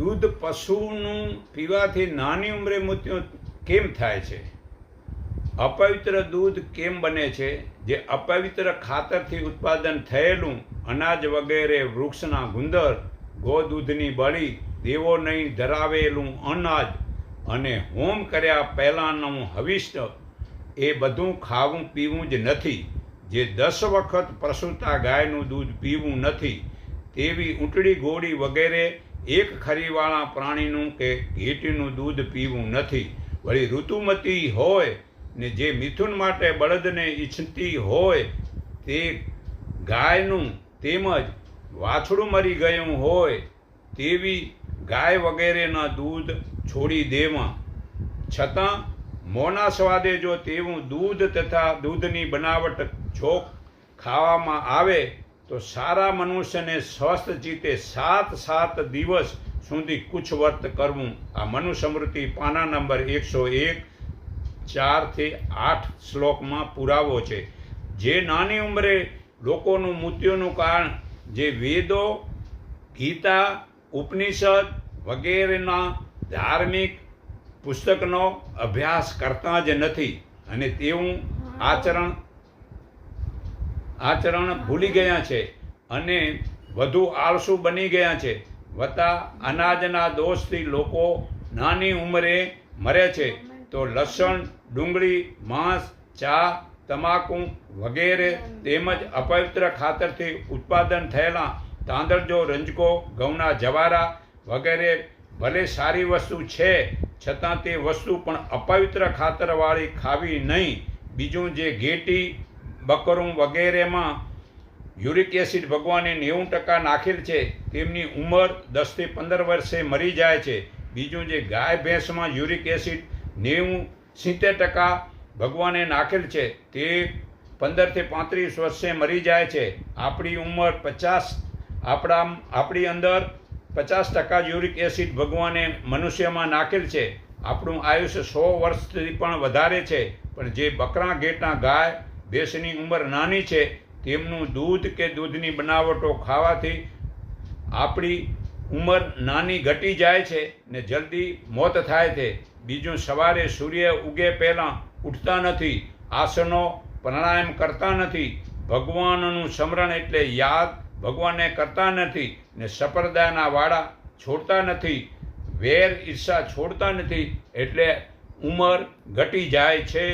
દૂધ પશુનું પીવાથી નાની ઉંમરે મૃત્યુ કેમ થાય છે? અપવિત્ર દૂધ કેમ બને છે? જે અપવિત્ર ખાતરથી ઉત્પાદન થયેલું અનાજ વગેરે વૃક્ષના ગુંદર, ગોદૂધની બળી, દેવો નહીં ધરાવેલું અનાજ અને હોમ કર્યા પહેલાંનું હવિષ્ટ, એ બધું ખાવું પીવું જ નથી. જે 10 વખત પ્રસૂતા ગાયનું દૂધ પીવું નથી, તેવી ઊંટડી, ઘોડી વગેરે એક ખરીવાળા પ્રાણીનું કે ઘેટીનું દૂધ પીવું નથી. વળી ઋતુમતી હોય ને જે મિથુન માટે બળદને ઈચ્છતી હોય, તે ગાયનું તેમજ વાછડું મરી ગયું હોય તેવી ગાય વગેરેના દૂધ છોડી દેવા. છતાં મોંના સ્વાદે જો તેવું દૂધ તથા દૂધની બનાવટ જો ખાવામાં આવે તો સારા મનુષ્યને સ્વસ્થ ચિત્તે 7 દિવસ સુધી કુછ વર્ત કરવું. આ મનુસ્મૃતિ પાના નંબર 101 4-8 શ્લોકમાં પુરાવો છે. જે નાની ઉંમરે લોકોનું મૃત્યુનું કારણ જે વેદો, ગીતા, ઉપનિષદ વગેરેના ધાર્મિક પુસ્તકનો અભ્યાસ કરતા જ નથી અને તેવું આચરણ ભૂલી ગયા છે અને વધુ આળસુ બની ગયા છે. વત્તા અનાજના દોષથી લોકો નાની ઉંમરે મરે છે. તો લસણ, ડુંગળી, માંસ, ચા, તમાકુ વગેરે તેમજ અપવિત્ર ખાતરથી ઉત્પાદન થયેલા તાંદળજો, રંજકો, ઘઉંના જવારા વગેરે ભલે સારી વસ્તુ છે, છતાં તે વસ્તુ પણ અપવિત્ર ખાતરવાળી ખાવી નહીં. બીજું જે ઘેટી, બકરું વગેરેમાં યુરિક એસિડ ભગવાને 90% નાખેલ છે, તેમની ઉંમર 10 થી 15 વર્ષે મરી જાય છે. બીજું જે ગાય ભેંસમાં યુરિક એસિડ 70% ભગવાને નાખેલ છે, તે 15 થી 35 વર્ષે મરી જાય છે. આપણી ઉંમર 50, આપણી અંદર 50% યુરિક એસિડ ભગવાને મનુષ્યમાં નાખેલ છે. આપણું આયુષ્ય 100 વર્ષથી પણ વધારે છે. પણ જે બકરા, ઘેટા, ગાય ભેંસની ઉંમર નાની છે, તેમનું દૂધ કે દૂધની બનાવટો ખાવાથી આપણી ઉંમર નાની ઘટી જાય છે ને જલ્દી મોત થાય છે. બીજું સવારે સૂર્ય ઉગે પહેલાં ઉઠતા નથી, આસનો પ્રાણાયામ કરતા નથી, ભગવાનનું સ્મરણ એટલે યાદ ભગવાનને કરતા નથી ને સંપ્રદાયના વાડા છોડતા નથી, વેર ઈર્ષા છોડતા નથી, એટલે ઉંમર ઘટી જાય છે.